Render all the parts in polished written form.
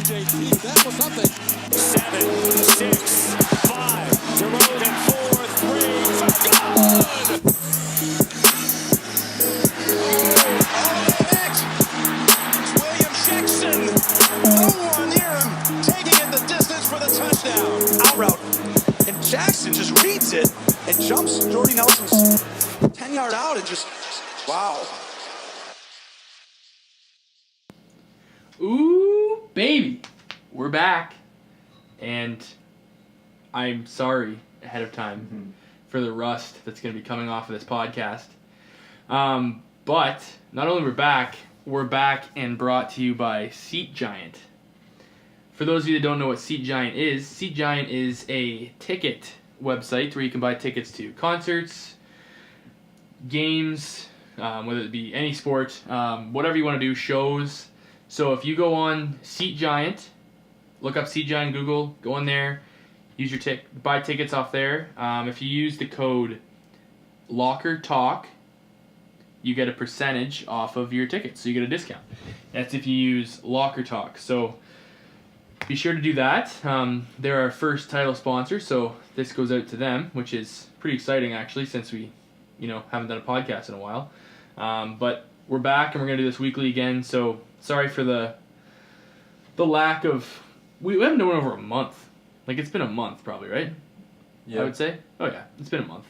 JT. That was something. 7, 6, 5. DeRozan 4, 3. Good. William Jackson. No one near him. Taking it the distance for the touchdown. Out route. And Jackson just reads it and jumps Jordy Nelson's 10-yard out and just, wow. Ooh, baby. We're back. And I'm sorry ahead of time for the rust that's going to be coming off of this podcast. But not only we're back and brought to you by Seat Giant. For those of you that don't know what Seat Giant is a ticket website where you can buy tickets to concerts, games, whether it be any sport, whatever you want to do, shows. So if you go on Seat Giant, look up Seat Giant, Google, go in there, use your buy tickets off there. If you use the code LOCKERTALK, you get a percentage off of your tickets, so you get a discount. That's if you use Locker Talk. So be sure to do that. They're our first title sponsor, so this goes out to them, which is pretty exciting actually, since we, haven't done a podcast in a while. But we're back and we're gonna do this weekly again. So sorry for the lack of. We haven't done one over a month. Like, it's been a month probably, right? Yeah. I would say. Oh yeah, it's been a month.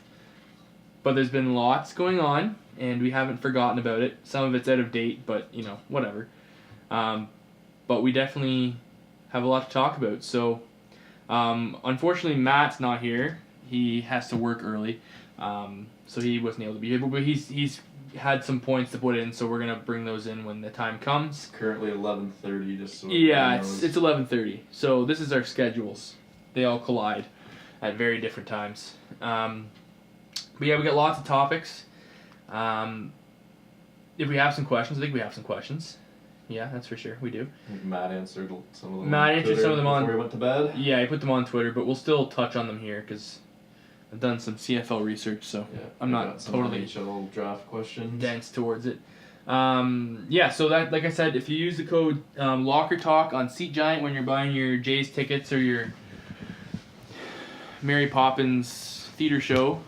But there's been lots going on, and we haven't forgotten about it. Some of it's out of date, but, whatever. But we definitely have a lot to talk about. So, unfortunately, Matt's not here. He has to work early, so he wasn't able to be here. But he's had some points to put in, so we're going to bring those in when the time comes. Currently 11:30, just so it's 11:30. So this is our schedules. They all collide at very different times. But yeah, we got lots of topics. If we have some questions, I think we have some questions. Yeah, that's for sure. We do. Matt answered some of them. Before he went to bed. Yeah, he put them on Twitter, but we'll still touch on them here because I've done some CFL research, so yeah, I'm not totally NHL draft questions. dense towards it. So that, like I said, if you use the code Locker Talk on Seat Giant when you're buying your Jays tickets or your Mary Poppins theater show,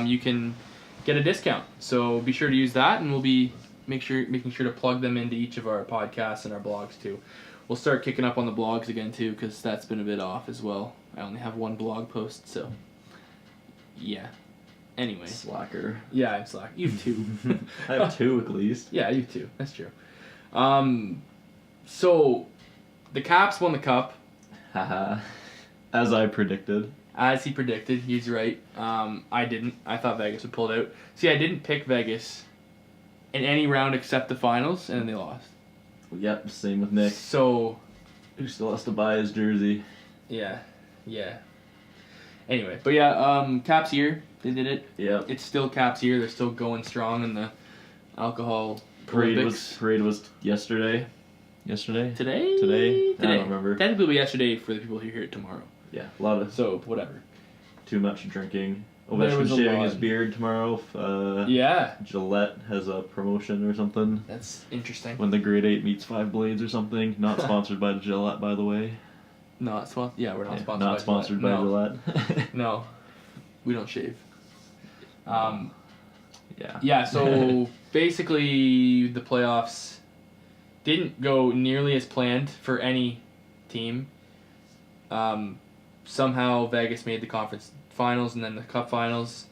you can get a discount. So be sure to use that, and we'll be making sure to plug them into each of our podcasts and our blogs too. We'll start kicking up on the blogs again too, because that's been a bit off as well. I only have one blog post, so yeah. Anyway. Slacker. Yeah, I'm slack. You have two. I have two at least. Yeah, you have two. That's true. So the Caps won the Cup. Haha. As I predicted. As he predicted, he's right. I didn't. I thought Vegas would pull it out. See, I didn't pick Vegas in any round except the finals, and then they lost. Yep, same with Nick. So, who still has to buy his jersey? Yeah. Anyway, but yeah, Caps year, they did it. Yep. It's still Caps year. They're still going strong in the alcohol Olympics. Parade was yesterday. Yesterday? Today? I don't remember. Technically, it'll be yesterday for the people who hear it tomorrow. Yeah, a lot of. So whatever. Too much drinking. Ovechkin's shaving his beard tomorrow. Yeah. Gillette has a promotion or something. That's interesting. When the Grade 8 meets 5 Blades or something. Not sponsored by Gillette, by the way. Not sponsored. Yeah, we're not sponsored. Not sponsored by Gillette. No, we don't shave. Yeah. Yeah. So basically, the playoffs didn't go nearly as planned for any team. Somehow Vegas made the conference finals and then the Cup finals,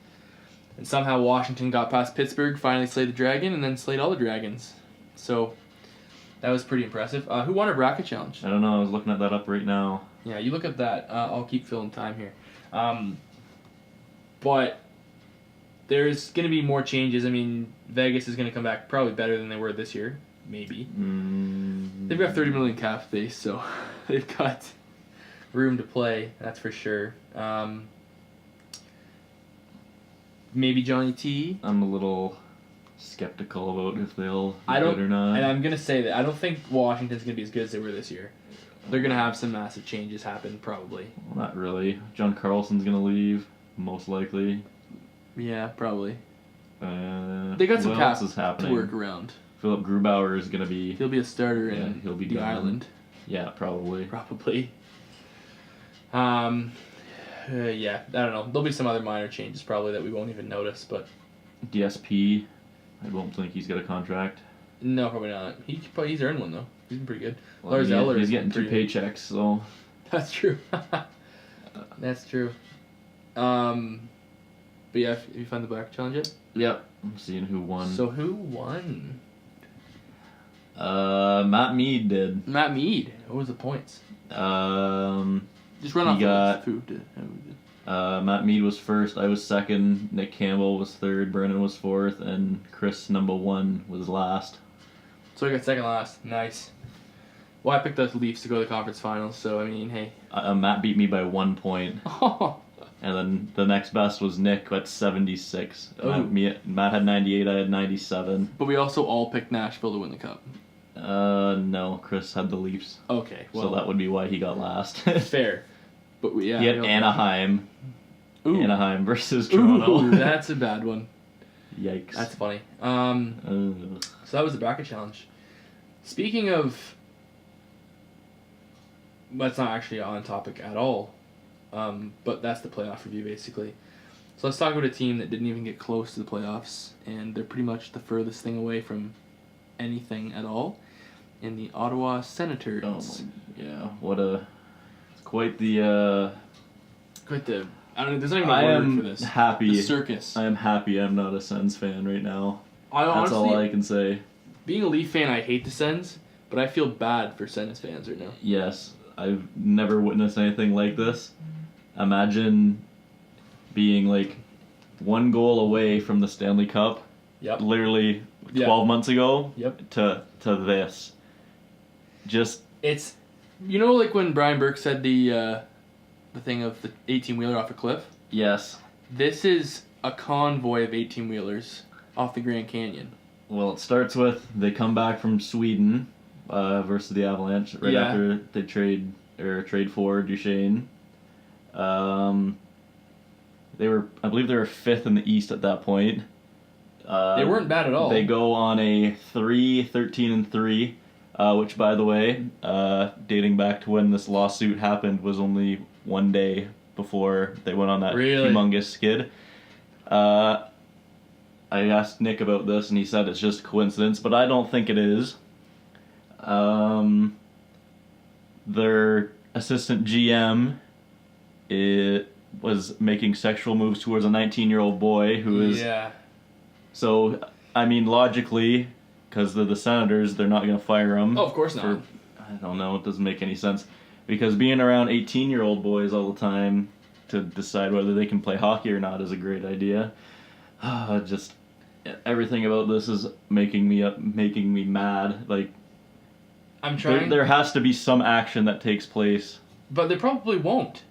and somehow Washington got past Pittsburgh, finally slayed the Dragon, and then slayed all the Dragons. So that was pretty impressive. Who won our bracket challenge? I don't know. I was looking at that up right now. Yeah, you look at that. I'll keep filling time here. But there's going to be more changes. I mean, Vegas is going to come back probably better than they were this year. Maybe. They've got 30 million cap space, so they've got room to play. That's for sure. Maybe Johnny T. I'm a little skeptical about if they'll do it or not. And I'm going to say that I don't think Washington's going to be as good as they were this year. They're going to have some massive changes happen, probably. Well, not really. John Carlson's going to leave, most likely. Yeah, probably. They got some cap to work around. Philip Grubauer is going to be... He'll be a starter in he'll be the done. island. Yeah, probably. Probably. Yeah, I don't know. There'll be some other minor changes probably that we won't even notice, but DSP, I don't think he's got a contract. no, probably not. He's earned one though. He's been pretty good. Well, Lars Eller he's has getting been 2 pretty paychecks, so That's true. That's true. But yeah, if you find the Black Challenge yet? yep. I'm seeing who won. So who won? Matt Mead did. Matt Mead. What was the points? Just run He off got- the list. Who did? Matt Mead was first. I was second. Nick Campbell was third. Brennan was fourth, and Chris number 1 was last. So I got second last. Nice. Well, I picked the Leafs to go to the conference finals, so I mean, hey. Matt beat me by 1 point. And then the next best was Nick at 76. Oh. Matt had 98, I had 97. But we also all picked Nashville to win the cup. No, Chris had the Leafs. Okay, well, So that would be why he got last. fair. But he He had Anaheim. Ooh. Anaheim versus Toronto. Ooh, that's a bad one. Yikes. That's funny. Ugh. So that was the bracket challenge. Speaking of, that's not actually on topic at all, but that's the playoff review basically. So let's talk about a team that didn't even get close to the playoffs, and they're pretty much the furthest thing away from anything at all, in the Otta-WAH Sena-TURDS. Yeah, it's quite the, Quite the, I don't know, there's not even I a word am for this. happy. The circus. I am happy I'm not a Sens fan right now. I That's honestly, all I can say. being a Leaf fan, I hate the Sens, but I feel bad for Sens fans right now. Yes, I've never witnessed anything like this. Imagine being like 1 goal away from the Stanley Cup, Yep. literally 12 Yeah. months ago, Yep. to this. Just, It's, you know, like when Brian Burke said the thing of the 18-wheeler off a cliff? yes. This is a convoy of 18-wheelers off the Grand Canyon. Well, it starts with they come back from Sweden versus the Avalanche right Yeah. after they trade for Duchesne. I believe they were 5th in the East at that point. They weren't bad at all. They go on a 13-3, which, by the way, dating back to when this lawsuit happened, was only 1 day before they went on that Really? humongous skid. I asked Nick about this, and he said it's just coincidence, but I don't think it is. Their assistant GM was making sexual moves towards a 19-year-old boy who is... Yeah. So, I mean, logically, because they're the Senators, they're not going to fire him. Oh, of course not. I don't know, it doesn't make any sense. Because being around 18-year-old boys all the time to decide whether they can play hockey or not is a great idea. Just everything about this is making me mad. Like, I'm trying, there has to be some action that takes place. but they probably won't.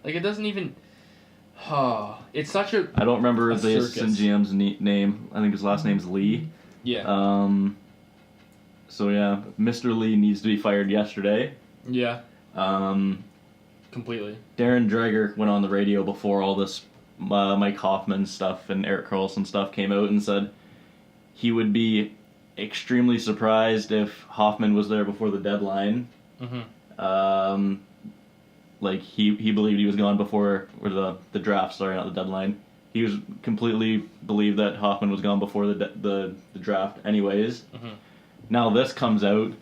Like, it doesn't even... it's such a... I don't remember A the circus. assistant GM's name. I think his last name's Lee. Yeah. So yeah, Mr. Lee needs to be fired yesterday. Yeah. Um, Completely. Darren Dreger went on the radio before all this Mike Hoffman stuff and Erik Karlsson stuff came out and said he would be extremely surprised if Hoffman was there before the deadline. Mm-hmm. Like he believed he was gone before the draft. Sorry, not the deadline. He was completely believed that Hoffman was gone before the draft. Anyways, Mm-hmm. Now this comes out,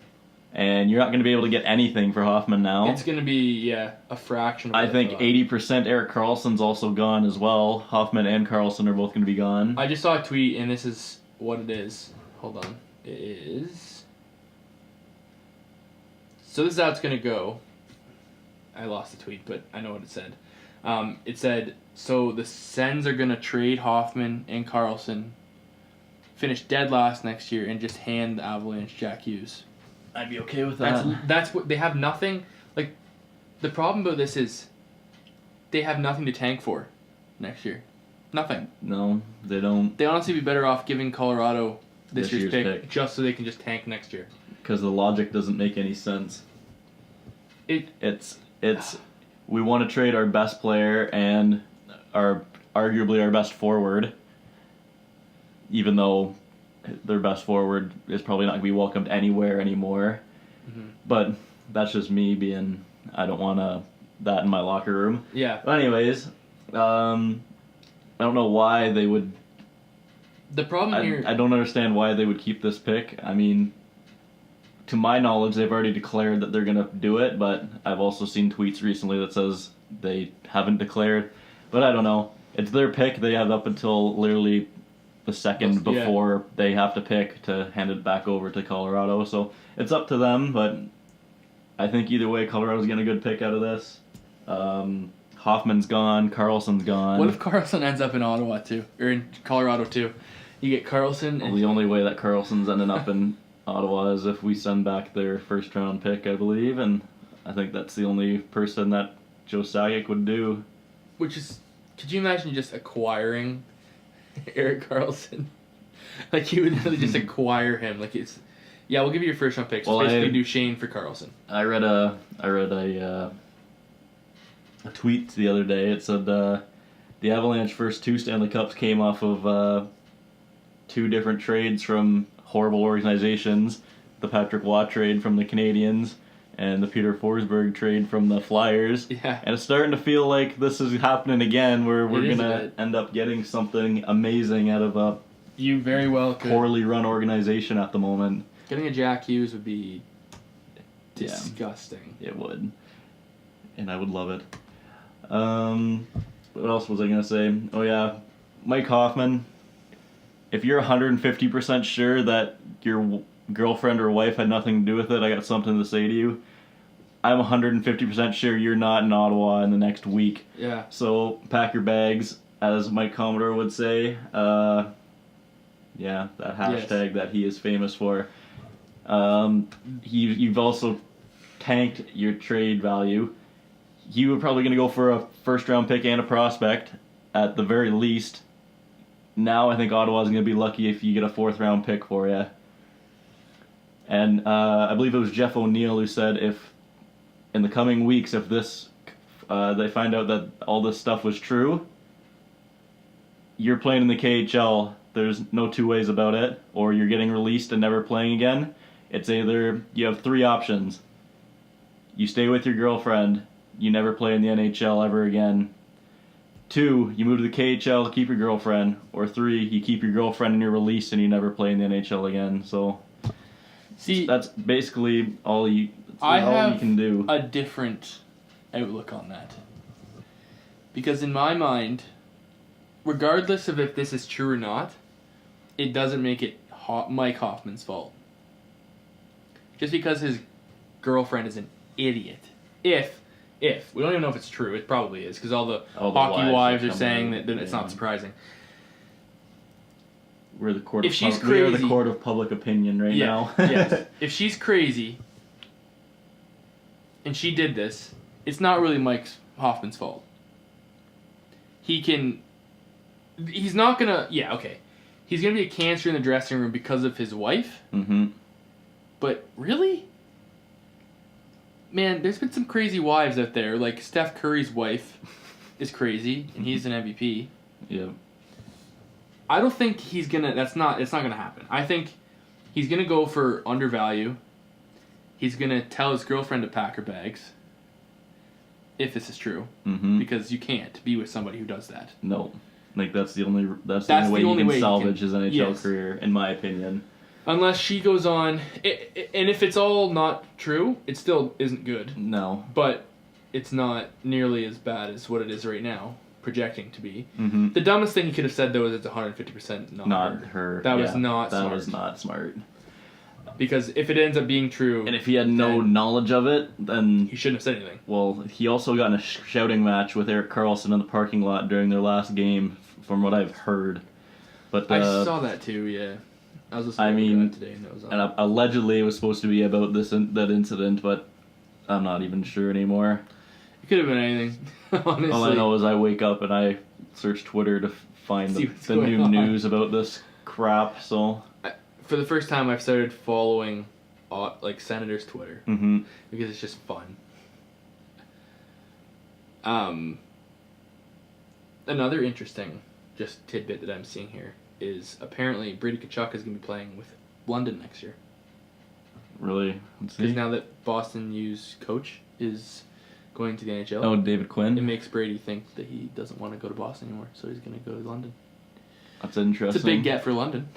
and you're not going to be able to get anything for Hoffman now. It's going to be, a fraction of what I think thought. 80% Erik Karlsson's also gone as well. Hoffman and Karlsson are both going to be gone. I just saw a tweet, and this is what it is. Hold on. It is... So this is how it's going to go. I lost the tweet, but I know what it said. It said, so the Sens are going to trade Hoffman and Karlsson, finish dead last next year, and just hand the Avalanche Jack Hughes. I'd be okay with that. That's what... They have nothing... Like, the problem about this is they have nothing to tank for next year. Nothing. No, they don't. They honestly be better off giving Colorado this year's pick pick. just so they can just tank next year. Because the logic doesn't make any sense. It's we want to trade our best player and arguably our best forward, even though their best forward is probably not going to be welcomed anywhere anymore. Mm-hmm. But that's just me being, I don't want that in my locker room. Yeah. But anyways, I don't know why they would. The problem here. I don't understand why they would keep this pick. I mean, to my knowledge, they've already declared that they're gonna do it, but I've also seen tweets recently that says they haven't declared. But I don't know. It's their pick. They have up until literally the second before they have to pick to hand it back over to Colorado. So it's up to them, but I think either way, Colorado's getting a good pick out of this. Hoffman's gone. Carlson's gone. What if Carlson ends up in Ottawa too, or in Colorado too? You get Carlson. Well, the only way that Carlson's ending up in Ottawa is if we send back their first round pick, I believe, and I think that's the only person that Joe Sakic would do. Which is, could you imagine just acquiring Erik Karlsson? Like you would really just acquire him. Like it's, yeah, we'll give you your first round pick. Just basically do Shane for Karlsson. I read a tweet the other day. It said the Avalanche first 2 Stanley Cups came off of 2 different trades from horrible organizations. The Patrick Waugh trade from the Canadiens and the Peter Forsberg trade from the Flyers. Yeah. And it's starting to feel like this is happening again, where we're going to end up getting something amazing out of a you very well could. Poorly run organization at the moment. Getting a Jack Hughes would be disgusting. It would. And I would love it. What else was I going to say? Oh, yeah. Mike Hoffman. If you're 150% sure that your girlfriend or wife had nothing to do with it, I got something to say to you. I'm 150% sure you're not in Ottawa in the next week. Yeah. So pack your bags, as Mike Commodore would say. Yeah, that hashtag that he is famous for. You've also tanked your trade value. You were probably going to go for a first-round pick and a prospect, at the very least. Now I think Ottawa's going to be lucky if you get a 4th-round pick for you. And I believe it was Jeff O'Neill who said if, in the coming weeks, if this they find out that all this stuff was true, you're playing in the KHL. There's no 2 ways about it. Or you're getting released and never playing again. It's either you have 3 options. You stay with your girlfriend. You never play in the NHL ever again. 2, you move to the KHL, keep your girlfriend. Or 3, you keep your girlfriend and you're released and you never play in the NHL again. So, see, that's basically all you can do. I have a different outlook on that. Because in my mind, regardless of if this is true or not, it doesn't make it Mike Hoffman's fault. Just because his girlfriend is an idiot. If we don't even know if it's true, it probably is, because all the hockey wives are saying that it's not surprising. We're the court. If she's crazy, we are the court of public opinion now. Yes. If she's crazy, and she did this, it's not really Mike Hoffman's fault. He's not gonna. Yeah, okay. He's gonna be a cancer in the dressing room because of his wife. Mm-hmm. But really? Man, there's been some crazy wives out there. Like Steph Curry's wife is crazy, and he's an MVP. Yeah. I don't think he's gonna. It's not gonna happen. I think he's gonna go for undervalue. He's gonna tell his girlfriend to pack her bags. If this is true, because you can't be with somebody who does that. No, like that's the only way you can salvage his NHL career, in my opinion. Unless she goes on, and if it's all not true, it still isn't good. No. But it's not nearly as bad as what it is right now, projecting to be. Mm-hmm. The dumbest thing he could have said, though, is it's 150% not her. That was not smart. That was not smart. Because if it ends up being true... And if he had no knowledge of it, then... He shouldn't have said anything. Well, he also got in a shouting match with Erik Karlsson in the parking lot during their last game, from what I've heard. But I saw that, too, yeah. I was listening to that today, and that was on. And allegedly it was supposed to be about that incident, but I'm not even sure anymore. It could have been anything, honestly. All I know is I wake up and I search Twitter to find the new news about this crap, so... For the first time, I've started following, Senators' Twitter. Mm-hmm. Because it's just fun. Another interesting just tidbit that I'm seeing here is apparently Brady Tkachuk is going to be playing with London next year. Really? Let's Because see. now that Boston U's coach is going to the NHL, Oh, David it Quinn? makes Brady think that he doesn't want to go to Boston anymore, so he's going to go to London. That's interesting. It's a big get for London.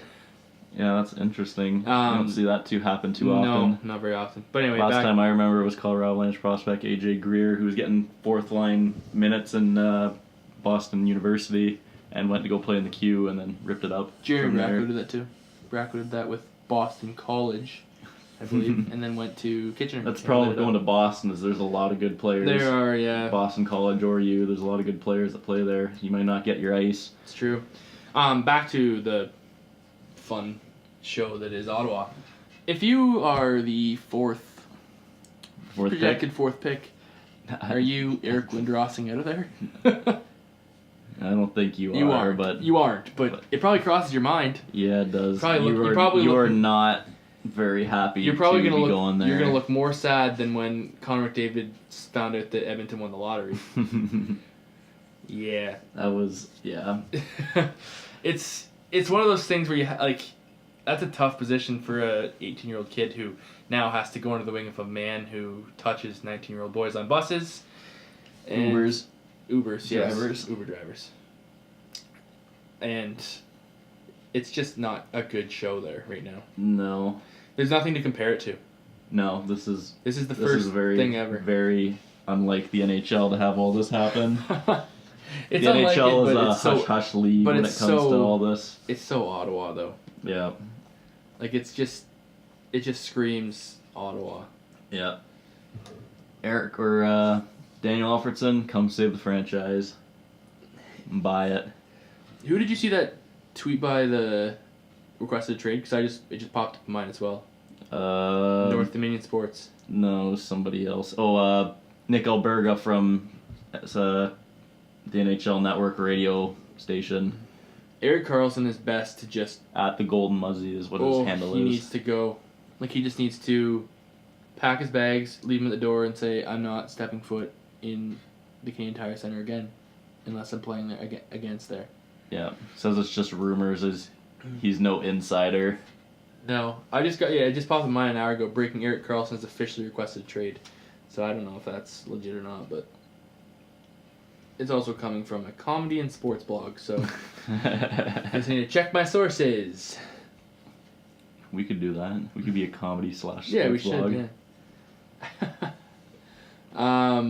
Yeah, that's interesting. You don't see that happen too often. No, not very often. But anyway, Last back, time I remember was Colorado Avalanche prospect AJ Greer, who was getting fourth line minutes in Boston University and went to go play in the Q and then ripped it up. Jerry from there. Bracco did that too. Bracco did that with Boston College, I believe, and then went to Kitchener. That's and probably lit it going up. to Boston. Is there's a lot of good players. There are, yeah. Boston College or U. There's a lot of good players that play there. You might not get your ice. It's true. Back to the fun show that is Ottawa. If you are the Fourth projected fourth pick, are you Eric Windrossing out of there? I don't think you You are, aren't. but You aren't, but it probably crosses your mind. yeah, it does. Probably look- you you are, probably you look- are not very happy. You're probably to gonna be look. going there. You're gonna look more sad than when Connor McDavid found out that Edmonton won the lottery. Yeah. That was It's one of those things where you like. That's a tough position for a 18-year-old kid who now has to go under the wing of a man who touches 19-year-old boys on buses. And Ubers. Ubers, yes. Drivers. Uber drivers. And it's just not a good show there right now. No, There's nothing to compare it to. no. This is This is the this first is very thing ever. very unlike the NHL to have all this happen. It's The unlike NHL it, is but a it's so hush league but when it it's comes to so- all this. it's so Ottawa though. Yeah, Like it just screams Ottawa. yeah. Eric or Daniel Alfredson, come save the franchise. Buy it. Who did you see that tweet by the requested trade? Because it just popped up in mine as well. North Dominion Sports. No, somebody else. Oh, Nick Alberga from the NHL Network radio station Erik Karlsson is best to just. at the Golden Muzzy is what his handle he is. needs to go. Like he just needs to pack his bags, leave them at the door, and say, "I'm not stepping foot in the Canadian Tire Center again, unless I'm playing there against there." Yeah, says it's just rumors. Is he's no insider. No, it just popped in mine an hour ago. Breaking: Erik Karlsson has officially requested a trade. So I don't know if that's legit or not, but it's also coming from a comedy and sports blog. So I just need to check my sources. We could do that. We could be a comedy / Yeah, we sports blog. should. Yeah.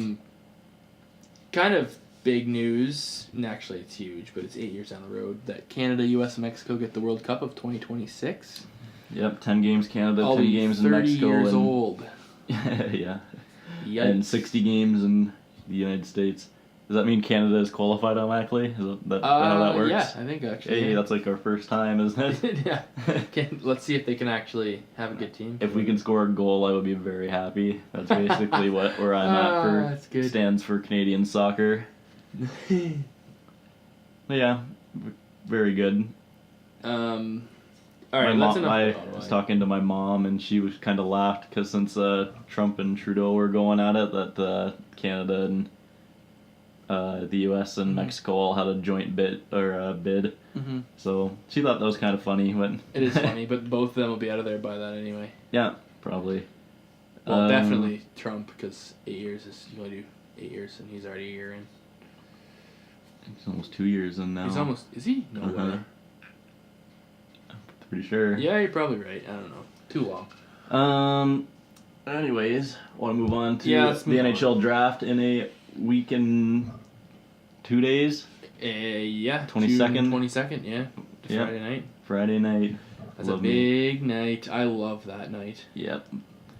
Kind of big news. And actually, it's huge, but it's 8 years down the road that Canada, U.S., and Mexico get the World Cup of 2026. Yep, 10 games Canada, I'll 10 be games in 30 Mexico, years and old. yeah, Yikes. and 60 games in the United States. Does that mean Canada is qualified automatically? Is that how that works? Yeah, I think actually. Hey, yeah. that's like our first time, isn't it? Yeah. Let's see if they can actually have a good team. If we can score a goal, I would be very happy. That's basically where I'm at that's for good. stands for Canadian soccer. But yeah, very good. All right, My that's mom, enough. I about Ottawa. was talking to my mom, and she was kind of laughed because since Trump and Trudeau were going at it, that Canada and the U.S. and Mexico all had a joint bid. Mhm. So she thought that was kind of funny. But It is funny, but both of them will be out of there by that anyway. Yeah, probably. Well, definitely Trump, because 8 years is you only do 8 years, and he's already a year in. It's almost 2 years in now. He's almost. Is he? No Uh-huh. way. Pretty sure. Yeah, you're probably right. I don't know. Too long. Anyways, want to move on to Yeah, let's the move NHL draft in a week and 2 days. Yeah. 22nd? June 22nd. Yeah. Yeah. Friday night. Friday night. That's Love a me. big night. I love that night. Yep.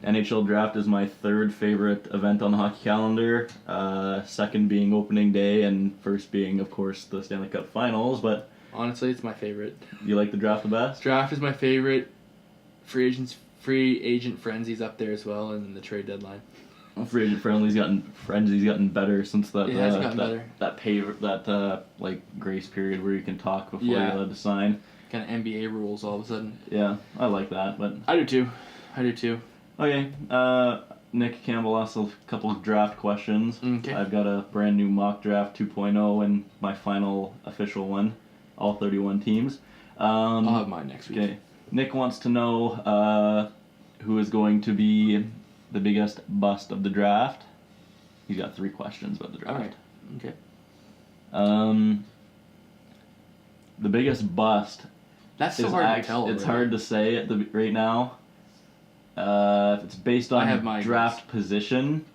NHL draft is my third favorite event on the hockey calendar. Second being opening day, and first being, of course, the Stanley Cup Finals. But Honestly, it's my favorite. you like the draft the best? Draft is my favorite. Free agent frenzy's up there as well, and then the trade deadline. Free agent frenzy's gotten better since that It has gotten better. that like grace period where you can talk before Yeah. you're allowed to sign. Kind of NBA rules all of a sudden. Yeah, I like that. But I do too. okay, Nick Campbell asked a couple of draft questions. Okay. I've got a brand new mock draft 2.0 and my final official one, all 31 teams. I'll have mine next week. Okay. Nick wants to know who is going to be the biggest bust of the draft. He's got 3 questions about the draft. All right. Okay. The biggest bust That's so is hard to tell. it's already. hard to say right now. If it's based I have on my draft position,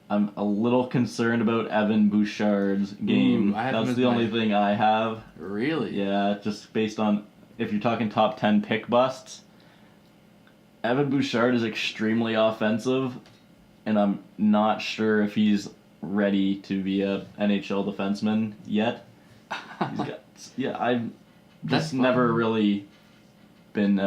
I'm a little concerned about Evan Bouchard's game. I have him That's as the only thing I have. Really? Yeah, just based on if you're talking top 10 pick busts, Evan Bouchard is extremely offensive, and I'm not sure if he's ready to be a NHL defenseman yet. I've That's just fun. never really been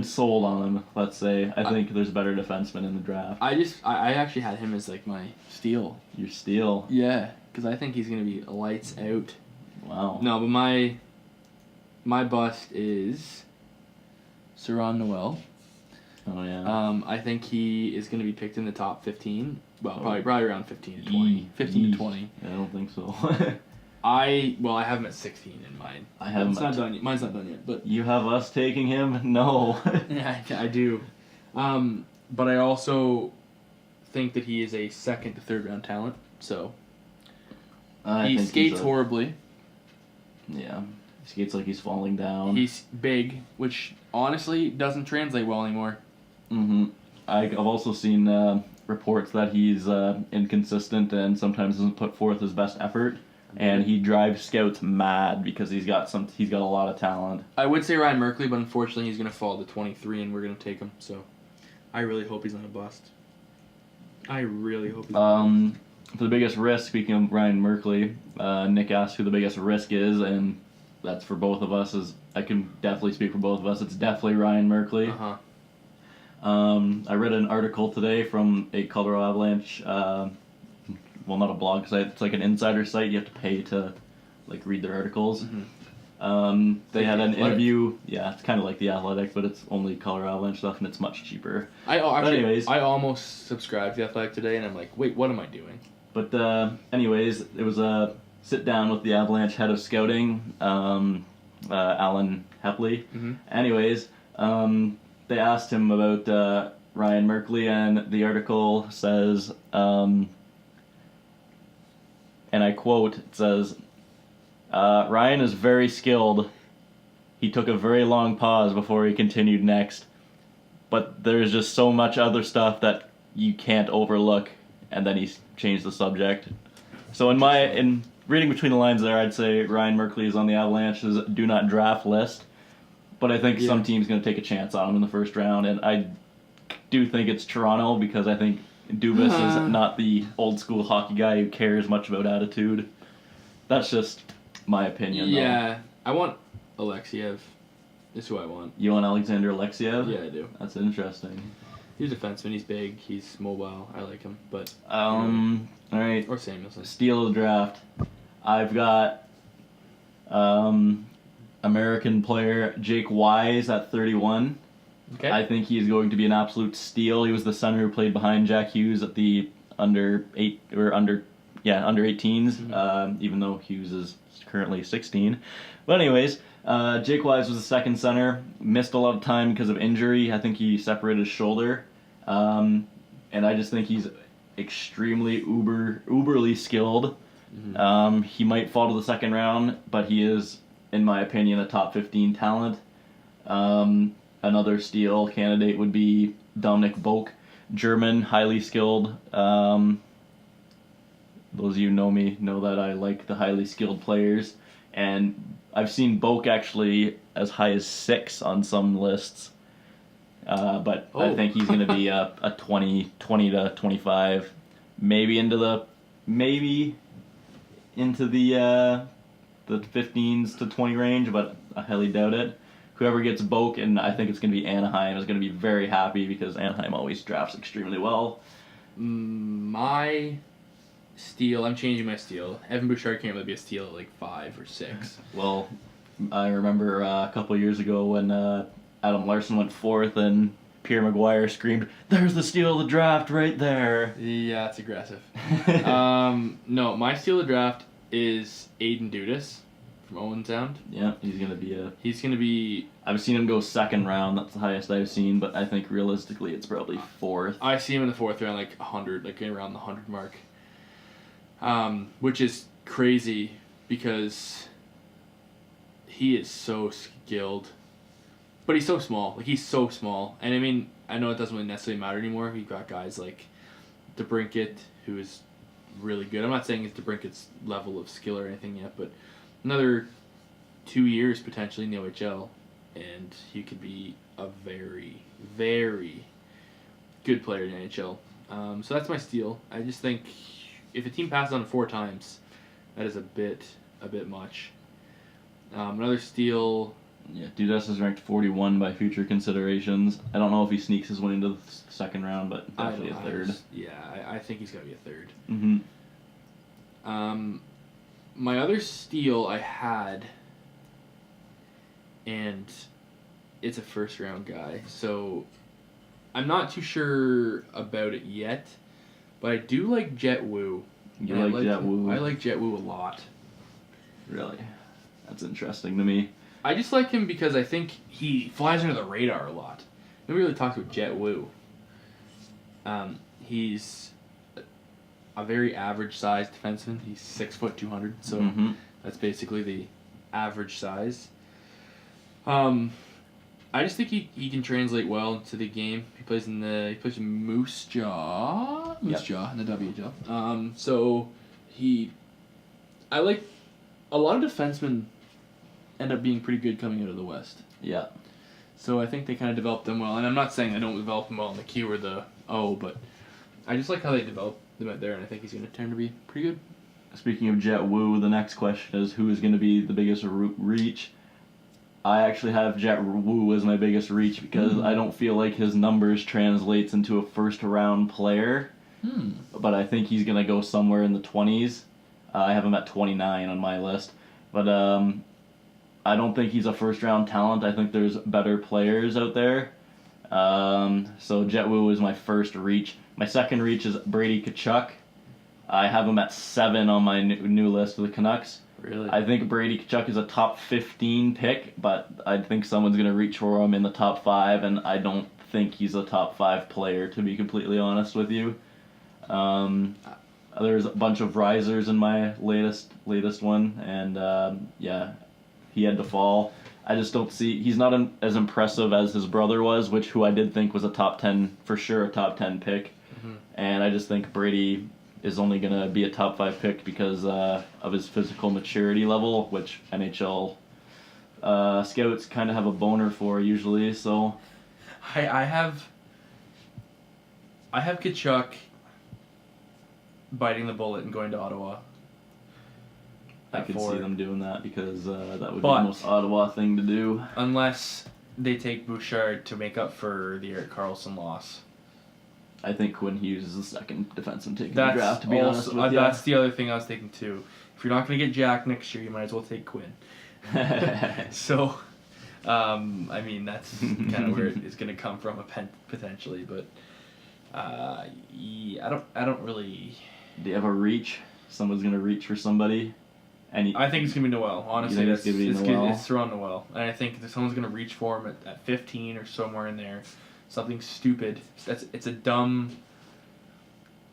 sold on him. Let's say I think there's better defensemen in the draft. I actually had him as like my steal. Your steal. Yeah, because I think he's gonna be lights out. Wow. No, but my bust is Saron Noel. Oh yeah. I think he is gonna be picked in the top 15. Well, Oh. probably around 15 to 20. 15 to 20. Yeah, I don't think so. I have him at 16 in mine. I have It's him not at- done yet. Mine's not done yet, but You have us taking him? No. yeah, I do. But I also think that he is a second to third round talent. So I he think skates he's horribly. Yeah. He skates like he's falling down. He's big, which honestly doesn't translate well anymore. Mm-hmm. I've also seen reports that he's inconsistent and sometimes doesn't put forth his best effort, and he drives scouts mad because he's got a lot of talent. I would say Ryan Merkley, but unfortunately he's going to fall to 23 and we're going to take him. So I really hope he's not a bust. I really hope he's not. For the biggest risk, speaking of Ryan Merkley, Nick asked who the biggest risk is, and that's for both of us. I can definitely speak for both of us. It's definitely Ryan Merkley. Uh-huh. I read an article today from a Colorado Avalanche, well, not a blog site, it's like an insider site. You have to pay to like read their articles. Mm-hmm. They had an Athletic. interview. Yeah, it's kind of like the Athletic, but it's only Colorado Avalanche stuff, and it's much cheaper. I anyways. almost subscribed to the Athletic today, and I'm like, wait, what am I doing? But anyways, it was a sit down with the Avalanche head of scouting, Alan Hepley. Mm-hmm. Anyways, they asked him about Ryan Merkley, and the article says, and I quote, it says, Ryan is very skilled. He took a very long pause before he continued next. But there's just so much other stuff that you can't overlook. And then he changed the subject. So in reading between the lines there, I'd say Ryan Merkley is on the Avalanche's do not draft list. But I think some team's going to take a chance on him in the first round. And I do think it's Toronto because I think Dubas is not the old school hockey guy who cares much about attitude. That's just my opinion. Yeah, I want Alexiev. Is who I want. You want Alexander Alexiev? Yeah, I do. That's interesting. He's a defenseman. He's big. He's mobile. I like him. But All right. or Samuelson. Steal of the draft. I've got American player Jake Wise at 31. Okay. I think he's going to be an absolute steal. He was the center who played behind Jack Hughes at the under 18s. Even though Hughes is currently 16. But anyways, Jake Wise was the second center. Missed a lot of time because of injury. I think he separated his shoulder. And I just think he's extremely uberly skilled. Mm-hmm. He might fall to the second round, but he is, in my opinion, a top 15 talent. Another steal candidate would be Dominic Boak, German, highly skilled. Those of you who know me know that I like the highly skilled players, and I've seen Boak actually as high as 6 on some lists. But I think he's going to be a 20 to 25, maybe into the 15s to 20 range, but I highly doubt it. Whoever gets Boak, and I think it's going to be Anaheim, is going to be very happy because Anaheim always drafts extremely well. My steal, I'm changing my steal. Evan Bouchard can't really be a steal at like 5 or 6. Well, I remember a couple of years ago when Adam Larson went 4th and Pierre Maguire screamed, "There's the steal of the draft right there." Yeah, it's aggressive. No, my steal of the draft is Aiden Dudas from Owen Sound. Yeah, he's going to be a... He's going to be... I've seen him go second round. That's the highest I've seen, but I think realistically it's probably fourth. I see him in the fourth round, like 100, like around the 100 mark. Which is crazy because he is so skilled. But he's so small. Like, he's so small. And, I mean, I know it doesn't really necessarily matter anymore. We've got guys like DeBrincat, who is really good. I'm not saying it's DeBrincat's level of skill or anything yet, but another 2 years potentially in the OHL, and he could be a very, very good player in the NHL. So that's my steal. I just think if a team passes on 4 times, that is a bit much. Another steal. Yeah, Dudas is ranked 41 by future considerations. I don't know if he sneaks his way into the second round, but definitely a third. I think he's got to be a third. Mm-hmm. My other steal I had, and it's a first round guy, so I'm not too sure about it yet, but I do like Jet Wu. You like Jet Wu? I like Jet Wu a lot. Really? That's interesting to me. I just like him because I think he flies under the radar a lot. Nobody really talks about Jet Wu. He's a very average-sized defenseman. He's 6'2", so that's basically the average size. I just think he can translate well into the game. He plays in Moose Jaw in the WHL. So I like a lot of defensemen end up being pretty good coming out of the West. Yeah. So I think they kind of developed them well. And I'm not saying they don't develop them well in the Q or the O, but I just like how they develop them out there, and I think he's going to turn to be pretty good. Speaking of Jet Wu, the next question is who is going to be the biggest reach? I actually have Jet Wu as my biggest reach because I don't feel like his numbers translates into a first-round player. But I think he's going to go somewhere in the 20s. I have him at 29 on my list. But I don't think he's a first-round talent. I think there's better players out there. So Jet Wu is my first reach. My second reach is Brady Tkachuk. I have him at 7 on my new list of the Canucks. Really? I think Brady Tkachuk is a top 15 pick, but I think someone's going to reach for him in the top 5, and I don't think he's a top 5 player, to be completely honest with you. There's a bunch of risers in my latest one, and he had to fall. I just don't see... He's not as impressive as his brother was, who I did think was a top 10 pick. And I just think Brady is only going to be a top 5 pick because of his physical maturity level, which NHL scouts kind of have a boner for usually. So I have Tkachuk biting the bullet and going to Ottawa. I could see them doing that because that would be But- the most Ottawa thing to do. Unless they take Bouchard to make up for the Erik Karlsson loss. I think Quinn Hughes is the second defenseman taking the That's draft, to be honest with you. That's the other thing I was thinking too. If you're not going to get Jack next year, you might as well take Quinn. So, I mean, that's kind of where it is going to come from potentially. But I don't really. Do you have a reach? Someone's going to reach for somebody? I think it's going to be Noel. Honestly, it's gonna be Noel? It's Theron Noel. And I think that someone's going to reach for him at 15 or somewhere in there. Something stupid. It's a dumb...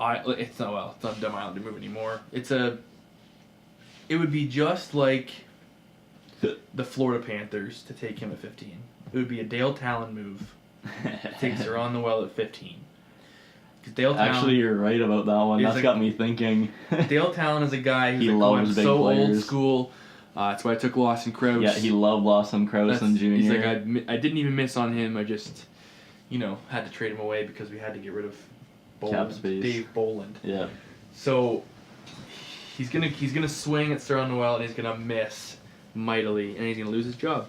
It's not a dumb Islander move anymore. It would be just like the Florida Panthers to take him at 15. It would be a Dale Talon move to take Theron Noel at 15. Dale Talon, Actually, you're right about that one. That's got me thinking. Dale Talon is a guy who's loves big so players. old school. That's why I took Lawson Krause. Yeah, he loved Lawson Krause Jr. He's like, I didn't even miss on him. I just, had to trade him away because we had to get rid of Cap space. Dave Boland. Yeah. So he's gonna swing at Theron Noel and he's gonna miss mightily and he's gonna lose his job.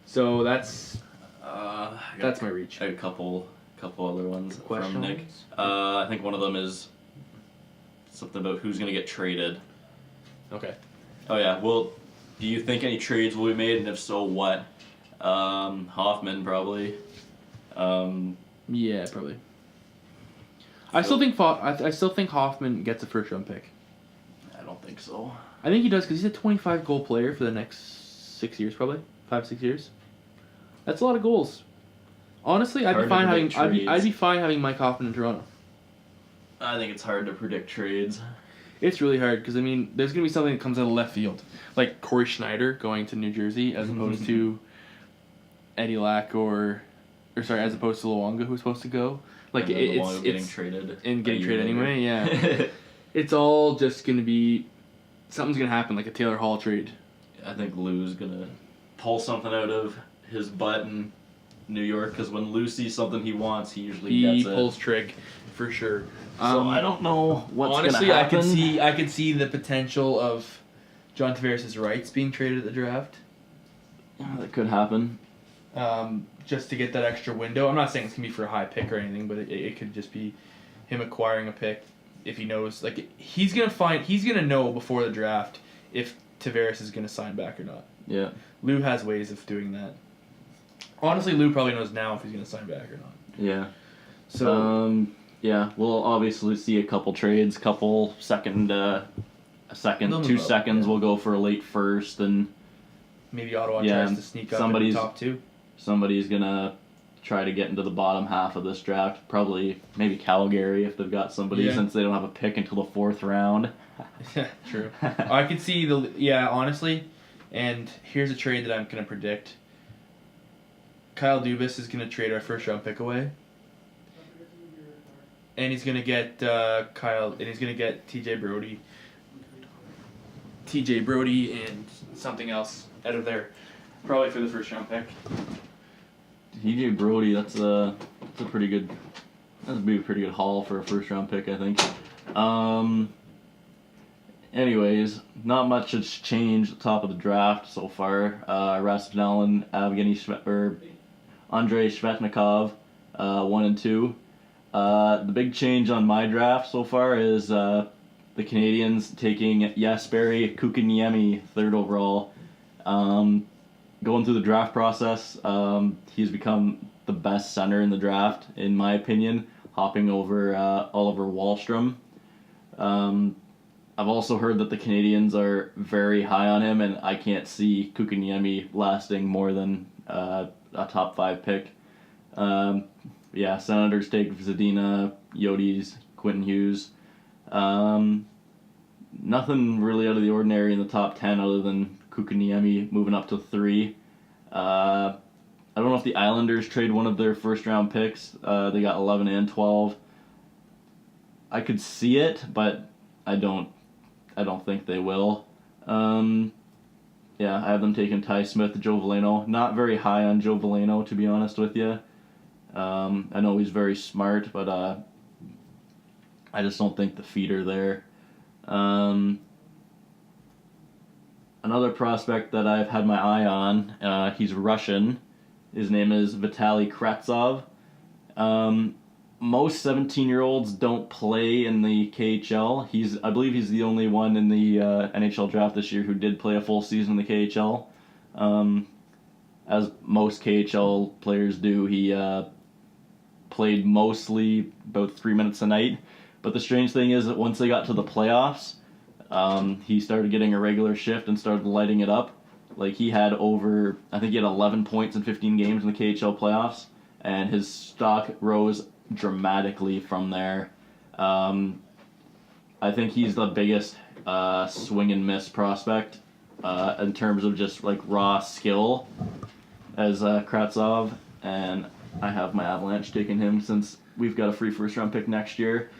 So that's my reach. I got a couple other ones Questions? from Nick. I think one of them is something about who's going to get traded. Okay. Oh yeah. Well, do you think any trades will be made, and if so, what? Hoffman probably. Yeah, probably. I still think Hoffman gets a first round pick. think so. I think he does because he's a 25-goal player for the next 6 years, probably 5-6 years. That's a lot of goals. Honestly, I'd be fine having Mike Hoffman in Toronto. I think it's hard to predict trades. It's really hard because, I mean, there's going to be something that comes out of left field. Like Corey Schneider going to New Jersey as opposed to Eddie Lack as opposed to Luongo, who's supposed to go. Like, it's getting traded. And getting traded anyway, yeah. It's all just going to be... Something's going to happen, like a Taylor Hall trade. I think Lou's going to pull something out of his butt in New York, because when Lou sees something he wants, he usually gets it. He pulls trig, for sure. So I don't know what's going to happen. Honestly, I could see the potential of John Tavares' rights being traded at the draft. Yeah, that could happen. Just to get that extra window. I'm not saying it's going to be for a high pick or anything, but it could just be him acquiring a pick if he knows. Like, he's going to know before the draft if Tavares is going to sign back or not. Yeah. Lou has ways of doing that. Honestly, Lou probably knows now if he's going to sign back or not. Yeah. So... yeah, we'll obviously see a couple trades, two seconds will go for a late first, and maybe Ottawa tries to sneak up in the top two. Somebody's gonna try to get into the bottom half of this draft. Probably maybe Calgary if they've got somebody, since they don't have a pick until the 4th round. Yeah, true. I could see honestly, and here's a trade that I'm gonna predict. Kyle Dubas is gonna trade our 1st round pick away. And he's gonna get TJ Brody and something else out of there, probably for the 1st round pick. TJ Brody, that's a pretty good. That'd be a pretty good haul for a 1st round pick, I think. Anyways, not much has changed at the top of the draft so far. Rasmus Allen, Andrei Svechnikov, 1 and 2. The big change on my draft so far is the Canadians taking Jesperi Kotkaniemi 3rd overall. Going through the draft process, he's become the best center in the draft, in my opinion, hopping over Oliver Wahlstrom. I've also heard that the Canadians are very high on him, and I can't see Kotkaniemi lasting more than a top 5 pick. Yeah, Senators take Zadina, Yodis, Quentin Hughes. Nothing really out of the ordinary in the top 10 other than Kotkaniemi moving up to 3. I don't know if the Islanders trade one of their 1st round picks. They got 11 and 12. I could see it, but I don't think they will. Yeah, I have them taking Ty Smith, Joe Veleno. Not very high on Joe Veleno, to be honest with you. I know he's very smart, but I just don't think the feet are there. Another prospect that I've had my eye on, he's Russian. His name is Vitaly Kravtsov. Most 17-year-olds don't play in the KHL. I believe he's the only one in the NHL draft this year who did play a full season in the KHL. As most KHL players do, he played mostly about 3 minutes a night. But the strange thing is that once they got to the playoffs, he started getting a regular shift and started lighting it up. Like, he had 11 points in 15 games in the KHL playoffs, and his stock rose dramatically from there. I think he's the biggest swing and miss prospect in terms of just like raw skill as Kravtsov, and I have my Avalanche taking him since we've got a free 1st round pick next year.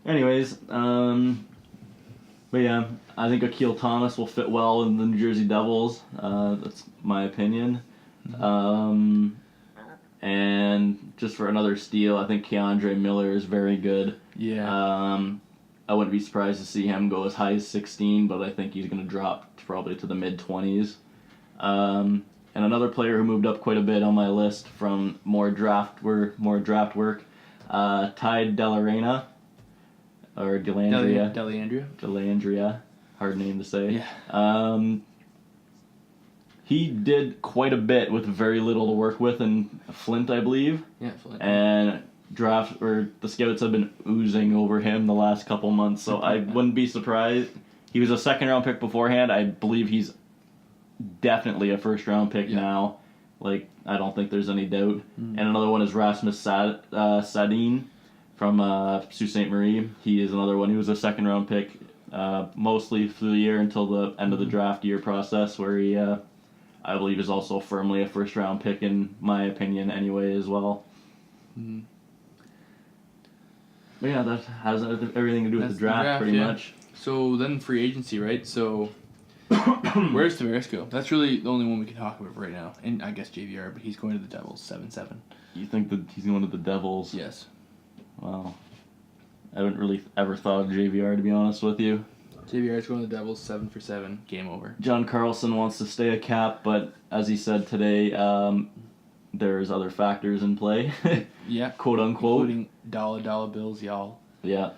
Anyways, but yeah, I think Akil Thomas will fit well in the New Jersey Devils. That's my opinion. And just for another steal, I think Keandre Miller is very good. Yeah. I wouldn't be surprised to see him go as high as 16, but I think he's going to drop probably to the mid-20s. And another player who moved up quite a bit on my list from more draft work, Ty Dellandrea, or Dellandrea, hard name to say. Yeah. He did quite a bit with very little to work with in Flint, I believe. Yeah, Flint. And the scouts have been oozing over him the last couple months, so I wouldn't be surprised He was a second-round pick beforehand. I believe he's definitely a first-round pick now. Like, I don't think there's any doubt. And another one is Rasmus Sadin from Sault Ste. Marie. He is another one. He was a second-round pick mostly through the year until the end of the draft year process, where he, I believe, is also firmly a first-round pick, in my opinion, anyway, as well. But yeah, that has everything to do with the draft pretty much. So then free agency, right? So where's Tavares go? That's really the only one we can talk about right now. And I guess JVR, but he's going to the Devils, 7-7. You think that he's going to the Devils? Yes. Wow. I haven't really ever thought of JVR, to be honest with you. JVR is going to the Devils, 7-7. Game over. John Carlson wants to stay a Cap, but as he said today, there's other factors in play. Yeah. Quote unquote. Including dollar bills, y'all. Yeah.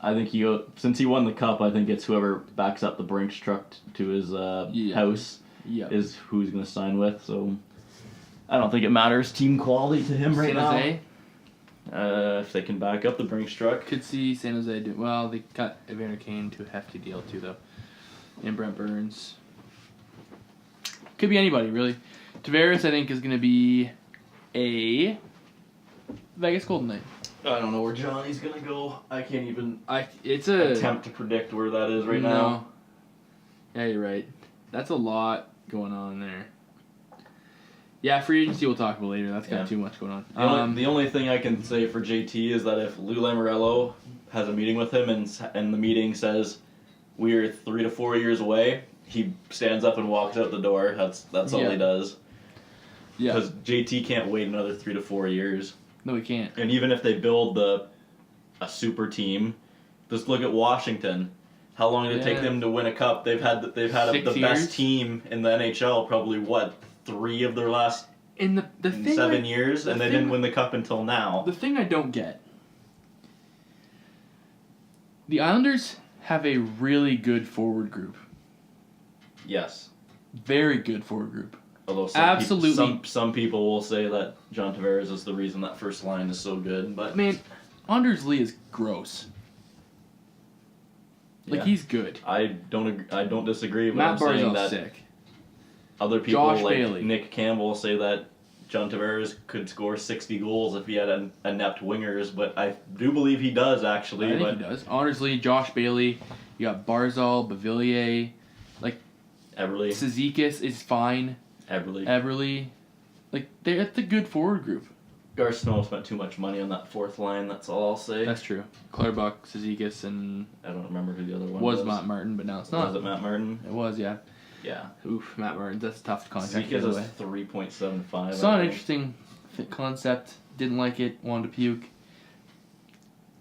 I think since he won the Cup, I think it's whoever backs up the Brinks truck to his house is who he's going to sign with. So I don't think it matters team quality to him right now. San Jose? If they can back up the Brinks truck. Could see San Jose do well. They cut Evander Kane to a hefty deal too, though, and Brent Burns. Could be anybody really. Tavares, I think, is going to be a Vegas Golden Knight. I don't know where Johnny's going to go. I can't even attempt attempt to predict where that is right now. Yeah, you're right. That's a lot going on there. Yeah, free agency we'll talk about later. That's kind of too much going on. The only thing I can say for JT is that if Lou Lamoriello has a meeting with him and the meeting says we're 3 to 4 years away, he stands up and walks out the door. That's all he does. Yeah. Because JT can't wait another 3 to 4 years. No, we can't. And even if they build a super team, just look at Washington. How long did it take them to win a cup? They've had the best team in the NHL probably 3 of their last in the thing 7 years, and they didn't win the cup until now. The thing I don't get, the Islanders have a really good forward group. Yes. Very good forward group. Although some people will say that John Tavares is the reason that first line is so good, but man, Anders Lee is gross. Like he's good. I don't disagree, but Matt I'm saying Barzal's that sick. Other people Josh like Bailey. Nick Campbell say that John Tavares could score 60 goals if he had inept wingers, but I do believe he does actually. I think he does. Anders Lee, Josh Bailey, you got Barzal, Bavillier, like Everly. Cizikas is fine. Everly. Like, it's a good forward group. Gar Snow spent too much money on that fourth line, that's all I'll say. That's true. Clutterbuck, Cizikas, and... I don't remember who the other one was. Matt Martin, but now it's not. Was it Matt Martin? It was, yeah. Yeah. Oof, Matt Martin. That's a tough concept. Cizikas is 3.75. It's not an interesting concept. Didn't like it. Wanted to puke.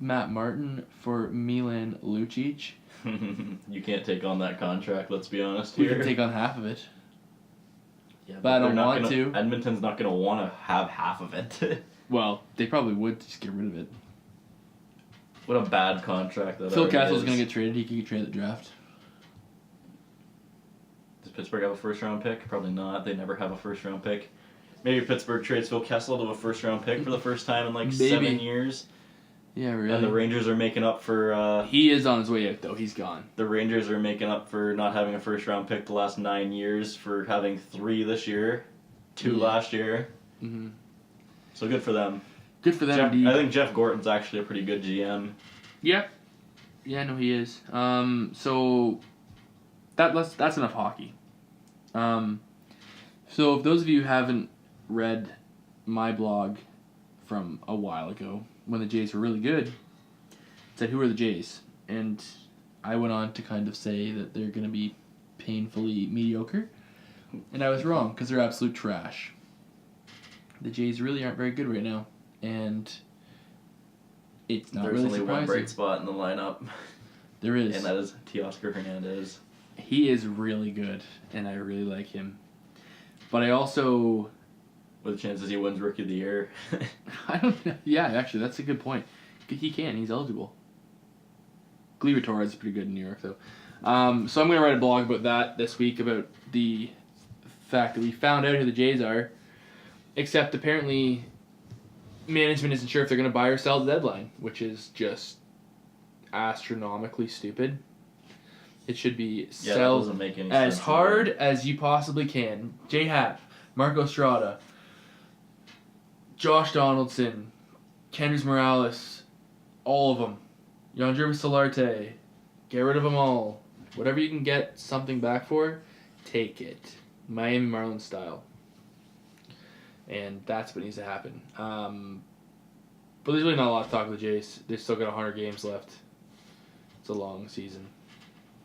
Matt Martin for Milan Lucic. You can't take on that contract, let's be honest We here. can take on half of it. Yeah, but I don't want to. Edmonton's not going to want to have half of it. Well, they probably would just get rid of it. What a bad contract that Phil Kessel's going to get traded. He could get traded at the draft. Does Pittsburgh have a first-round pick? Probably not. They never have a first-round pick. Maybe Pittsburgh trades Phil Kessel to a first-round pick for the first time in 7 years. Yeah, really. And the Rangers are making up for... he is on his way out, though. He's gone. The Rangers are making up for not having a first-round pick the last 9 years, for having 3 this year, 2 last year. Mm-hmm. So good for them. Good for them, indeed. I think Jeff Gorton's actually a pretty good GM. Yeah. Yeah, no, he is. So that's enough hockey. So if those of you who haven't read my blog from a while ago, when the Jays were really good, it said, who are the Jays? And I went on to kind of say that they're going to be painfully mediocre. And I was wrong, because they're absolute trash. The Jays really aren't very good right now. And it's not really surprising. There's only one bright spot in the lineup. There is. And that is Teoscar Hernandez. He is really good, and I really like him. But I also... With the chances he wins Rookie of the Year. I don't know. Yeah, actually, that's a good point. He can. He's eligible. Gleaver Torres is pretty good in New York, though. So I'm going to write a blog about that this week, about the fact that we found out who the Jays are, except apparently management isn't sure if they're going to buy or sell the deadline, which is just astronomically stupid. It should be Yeah, that sell doesn't make any as sense. hard as you possibly can. J-Hap, Marco Estrada, Josh Donaldson, Kendrys Morales, all of them. Yandere Solarte, get rid of them all. Whatever you can get something back for, take it. Miami Marlins style. And that's what needs to happen. But there's really not a lot to talk with the Jays. They've still got 100 games left. It's a long season.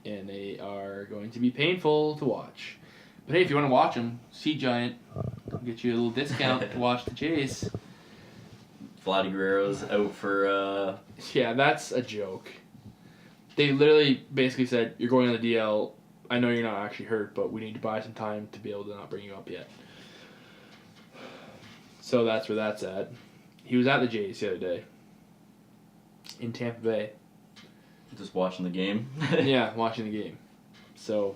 And they are going to be painful to watch. But hey, if you want to watch them, Sea Giant, I'll get you a little discount to watch the Jays. Vladdy Guerrero's out for... Yeah, that's a joke. They literally basically said, you're going on the DL. I know you're not actually hurt, but we need to buy some time to be able to not bring you up yet. So that's where that's at. He was at the Jays the other day. In Tampa Bay. Just watching the game. Yeah, watching the game. So,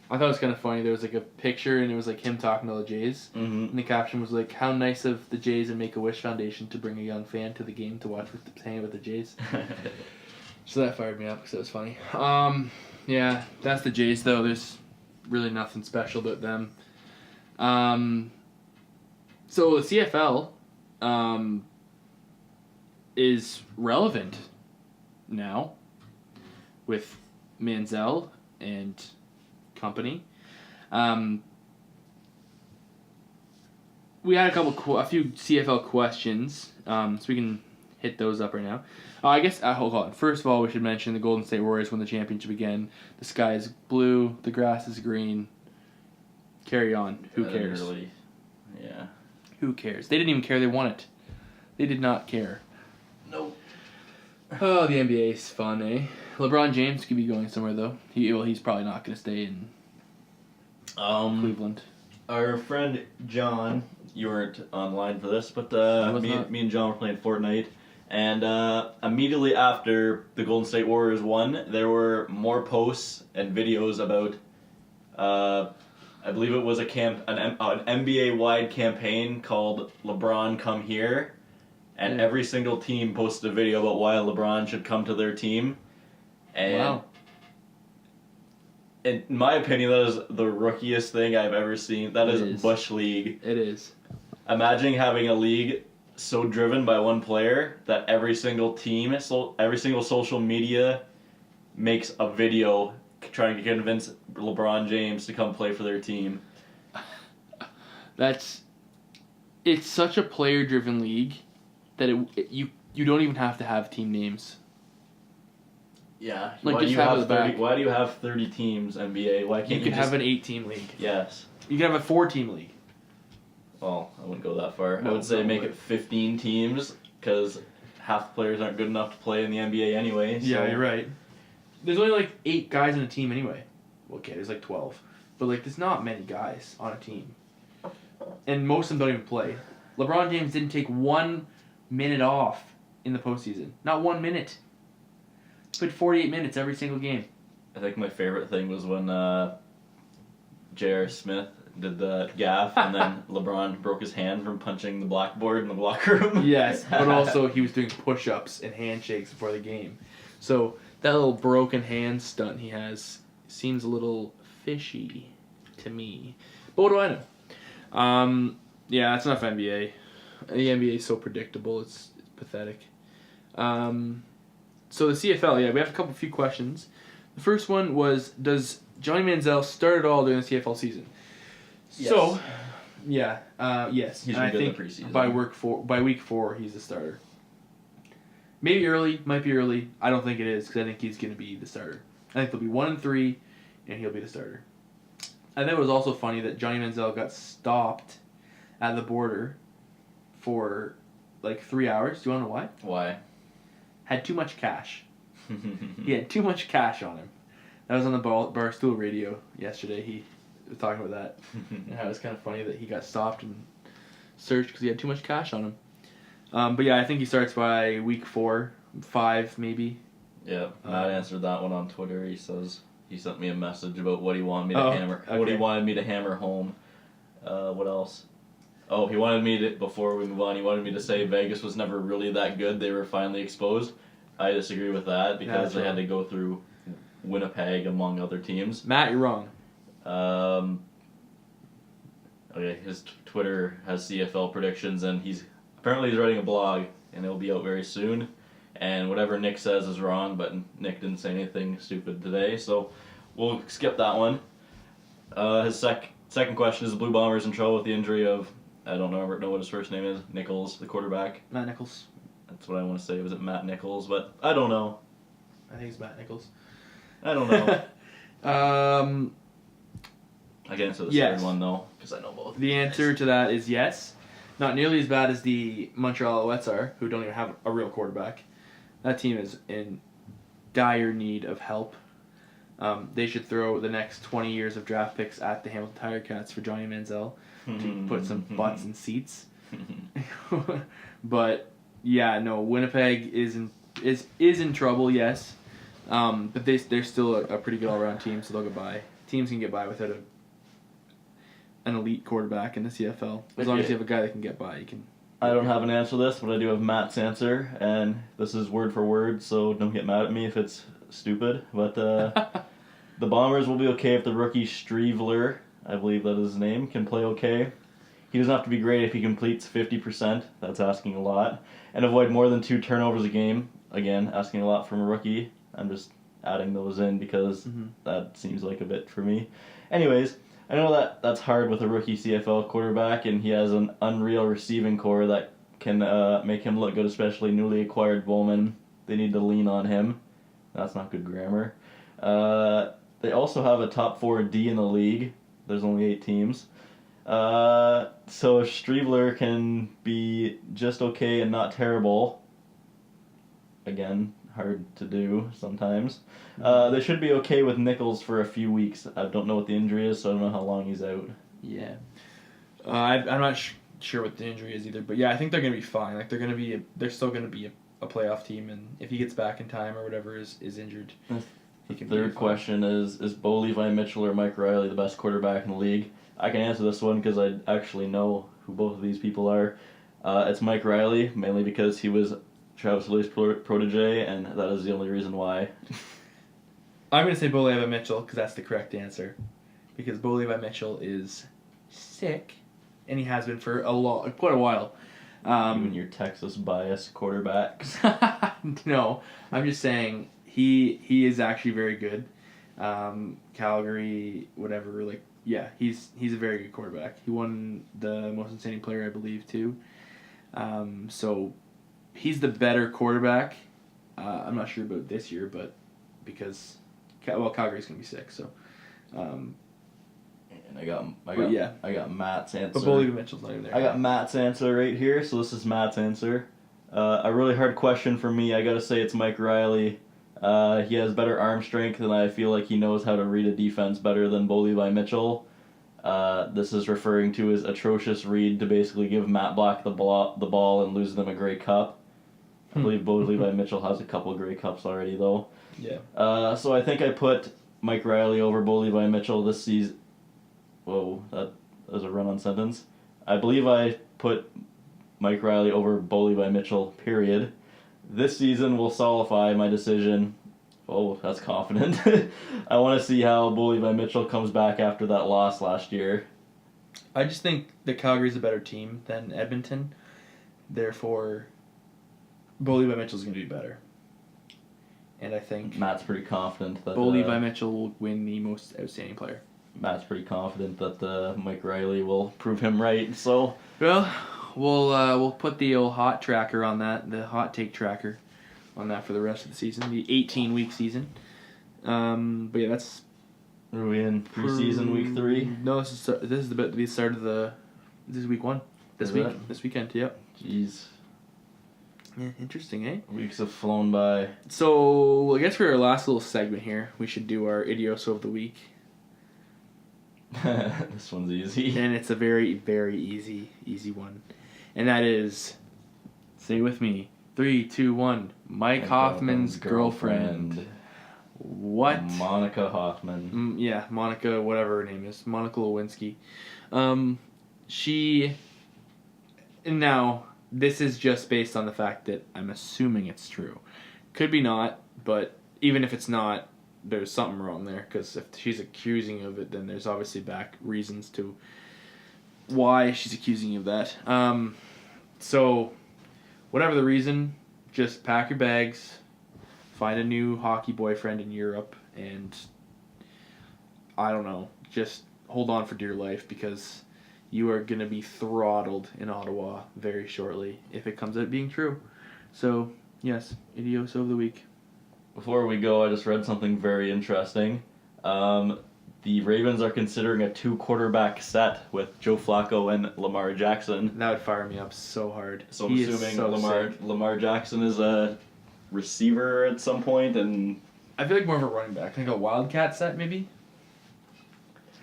I thought it was kind of funny. There was like a picture, and it was like him talking to the Jays. Mm-hmm. And the caption was like, how nice of the Jays and Make-A-Wish Foundation to bring a young fan to the game to watch hang out with the Jays. So that fired me up because it was funny. Yeah, that's the Jays, though. There's really nothing special about them. So the CFL is relevant now with Manziel and company. We had a few CFL questions, so we can hit those up right now. I guess, hold on. First of all, we should mention the Golden State Warriors won the championship again. The sky is blue, the grass is green. Carry on. Who cares? Really, yeah. Who cares? They didn't even care they won it. They did not care. Nope. Oh, the NBA is fun, eh? LeBron James could be going somewhere, though. He's probably not going to stay in Cleveland. Our friend John, you weren't online for this, but me and John were playing Fortnite, and immediately after the Golden State Warriors won, there were more posts and videos about, I believe it was an NBA-wide campaign called LeBron Come Here, and every single team posted a video about why LeBron should come to their team. And wow. In my opinion, that is the rookiest thing I've ever seen. That is Bush League. It is. Imagine having a league so driven by one player that every single team, every single social media makes a video trying to convince LeBron James to come play for their team. It's such a player-driven league that you don't even have to have team names. Yeah. Like, why just do you have have it back. 30? Why do you have 30 teams NBA? Why can't You you could just have an 8-team league. Yes. You could have a 4-team league. Well, I wouldn't go that far. I No, would say no, make but- it 15 teams because half the players aren't good enough to play in the NBA anyway. So. Yeah, you're right. There's only like 8 guys in a team anyway. Well, okay, there's like 12. But like, there's not many guys on a team. And most of them don't even play. LeBron James didn't take 1 minute off in the postseason. Not 1 minute. He played 48 minutes every single game. I think my favorite thing was when J.R. Smith did the gaff and then LeBron broke his hand from punching the blackboard in the locker room. Yes, but also he was doing push-ups and handshakes before the game. So that little broken hand stunt he has seems a little fishy to me. But what do I know? Yeah, that's enough NBA. The NBA is so predictable, it's pathetic. So the CFL, yeah, we have a few questions. The first one was, does Johnny Manziel start at all during the CFL season? Yes. So, yeah, yes. He's And I been good in think the preseason. by week 4, he's the starter. Maybe early, might be early. I don't think it is, because I think he's going to be the starter. I think they'll be 1-3, and he'll be the starter. I think it was also funny that Johnny Manziel got stopped at the border for like 3 hours. Do you want to know why? Why? Had too much cash. He had too much cash on him. That was on the Barstool radio yesterday. He was talking about that. And how it was kind of funny that he got stopped and searched because he had too much cash on him. But yeah, I think he starts by week 4, 5 maybe. Yeah, Matt answered that one on Twitter. He says he sent me a message about what he wanted me to hammer. Okay. What he wanted me to hammer home. What else? Oh, he wanted me to, before we move on, he wanted me to say Vegas was never really that good. They were finally exposed. I disagree with that because they had to go through Winnipeg among other teams. Matt, you're wrong. Okay, his Twitter has CFL predictions, and he's writing a blog, and it'll be out very soon. And whatever Nick says is wrong, but Nick didn't say anything stupid today, so we'll skip that one. His second question is the Blue Bombers in trouble with the injury of, I don't know what his first name is, Nichols, the quarterback. Matt Nichols. That's what I want to say. Was it Matt Nichols? But I don't know. I think it's Matt Nichols. I don't know. I can answer the Yes. second one, though, because I know both. The answer to that is yes. Not nearly as bad as the Montreal Alouettes are, who don't even have a real quarterback. That team is in dire need of help. They should throw the next 20 years of draft picks at the Hamilton Tiger Cats for Johnny Manziel to put some butts in seats. But yeah, no, Winnipeg is in trouble, yes. But they're still a pretty good all around team, so they'll get by. Teams can get by without an elite quarterback in the CFL. As long as you have a guy that can get by, you can. I don't have an answer to this, but I do have Matt's answer, and this is word for word, so don't get mad at me if it's stupid. But the Bombers will be okay if the rookie Streveler, I believe that is his name, can play okay. He doesn't have to be great if he completes 50%. That's asking a lot. And avoid more than 2 turnovers a game. Again, asking a lot from a rookie. I'm just adding those in because that seems like a bit for me. Anyways, I know that's hard with a rookie CFL quarterback, and he has an unreal receiving core that can make him look good, especially newly acquired Bowman. They need to lean on him. That's not good grammar. They also have a top 4 D in the league. There's only 8 teams. So if Streveler can be just okay and not terrible, again, hard to do sometimes, they should be okay with Nichols for a few weeks. I don't know what the injury is, so I don't know how long he's out. Yeah. I'm not sure what the injury is either, but yeah, I think they're going to be fine. Like they're still going to be a playoff team, and if he gets back in time or whatever is injured, he can. Third question is Bo Levi Mitchell or Mike Riley the best quarterback in the league? I can answer this one because I actually know who both of these people are. It's Mike Riley, mainly because he was Travis Wiley's protege, and that is the only reason why. I'm going to say Bo Levi Mitchell because that's the correct answer. Because Bo Levi Mitchell is sick, and he has been for quite a while. Even your Texas bias quarterbacks. No, I'm just saying he is actually very good. Calgary, whatever, like, yeah, he's a very good quarterback. He won the most outstanding player, I believe, too. So he's the better quarterback. I'm not sure about this year, but because Calgary's gonna be sick, so. And I got Matt's answer. But Bo Levi Mitchell's not even there. I got Matt's answer right here, so this is Matt's answer. A really hard question for me. I gotta say it's Mike Riley. He has better arm strength, and I feel like he knows how to read a defense better than Bo Levi Mitchell. This is referring to his atrocious read to basically give Matt Black the ball and lose them a Grey Cup. I believe Bo Levi Mitchell has a couple of Grey Cups already, though. Yeah. So I think I put Mike Riley over Bo Levi Mitchell this season. Whoa, that was a run-on sentence. I believe I put Mike Riley over Bo Levi Mitchell, period. This season will solidify my decision. Oh, that's confident. I want to see how Bo Levi Mitchell comes back after that loss last year. I just think that Calgary's a better team than Edmonton. Therefore, Bo Levi Mitchell's going to be better. And I think Matt's pretty confident that Bo Levi Mitchell will win the most outstanding player. Matt's pretty confident that Mike Riley will prove him right. So, well, we'll put the old hot tracker on that, the hot take tracker on that for the rest of the season, the 18-week season. But yeah, that's. Are we in preseason week 3? No, this is the start of the. This is week 1. This weekend. Yep. Jeez. Yeah, interesting, eh? Weeks have flown by. So I guess for our last little segment here, we should do our Idioso of the week. This one's easy. And it's a very, very easy one. And that is, say with me, 3, 2, 1, Mike Hoffman's girlfriend. What? Monica Hoffman. Yeah, Monica, whatever her name is. Monica Lewinsky. Now, this is just based on the fact that I'm assuming it's true. Could be not, but even if it's not, there's something wrong there, because if she's accusing of it, then there's obviously back reasons to why she's accusing you of that. So, whatever the reason, just pack your bags, find a new hockey boyfriend in Europe, and I don't know, just hold on for dear life, because you are going to be throttled in Ottawa very shortly if it comes out being true. So, yes, Idioso of the week. Before we go, I just read something very interesting. The Ravens are considering a 2-quarterback set with Joe Flacco and Lamar Jackson. That would fire me up so hard. So I'm assuming Lamar Jackson is a receiver at some point, and I feel like more of a running back. Like a Wildcat set, maybe?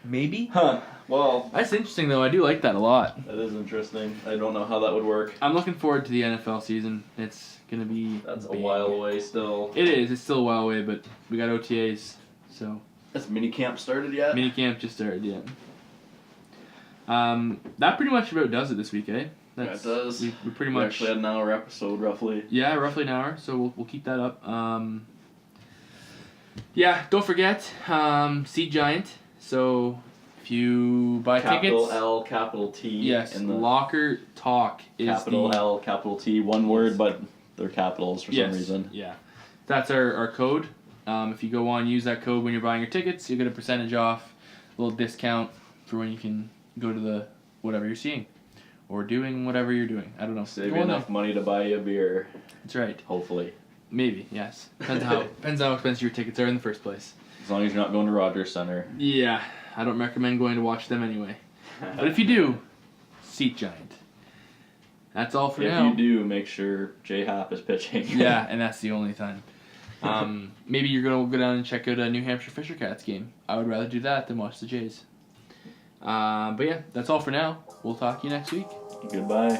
Maybe? Huh. Well, That's interesting, though. I do like that a lot. that is interesting. I don't know how that would work. I'm looking forward to the NFL season. It's going to be That's a big. while away still. It is. It's still a while away, but we got OTAs, so Has minicamp started yet? minicamp just started, yeah. That pretty much about does it this week, eh? Yeah, it does. We pretty We much... actually had an hour episode, roughly. Yeah, roughly an hour, so we'll keep that up. Yeah, don't forget, Seed Giant. So if you buy Capital tickets... L, capital T. Yes, in the Locker Talk is capital L, capital T, one word, but they're capitals for some reason. Yeah. That's our code. If you go on, use that code when you're buying your tickets, you'll get a percentage off, a little discount for when you can go to the whatever you're seeing. Or doing whatever you're doing. I don't know. Save Go you on enough money to buy you a beer, there. That's right. hopefully. Maybe, yes. Depends how expensive your tickets are in the first place. As long as you're not going to Rogers Center. Yeah, I don't recommend going to watch them anyway. But if you do, Seat Giant. That's all for now. If you do, make sure J-Hap is pitching. Yeah, and that's the only time. Maybe you're going to go down and check out a New Hampshire Fisher Cats game. I would rather do that than watch the Jays. But yeah, that's all for now. We'll talk to you next week. Goodbye.